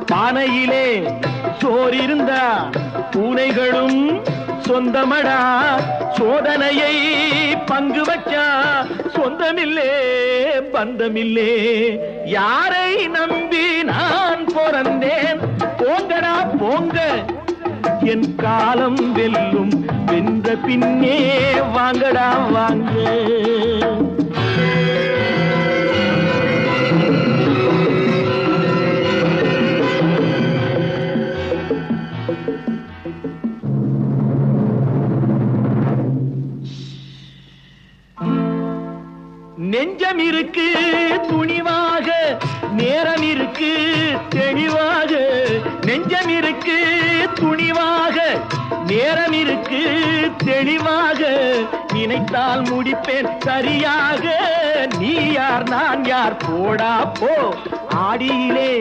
பானையிலே சோறிருந்தா பூனைகளும் சொந்தமடா. சோதனையை பங்கு வச்சா சொந்தமில்லே பந்தமில்லே. யாரை நம்பி நான் பிறந்தேன்? போங்கடா போங்க, என் காலம் வெல்லும். வென்ற பின்னே வாங்கடா வாங்க. நெஞ்சம் இருக்கு துணிவாக, நேரம் இருக்கு தெளிவாக. நெஞ்சம் இருக்கு துணிவாக, நேரம் இருக்கு தெளிவாக. நினைத்தால் முடிப்பேன் சரியாக. நீ யார் நான் யார் போடா போ. ஆடியிலே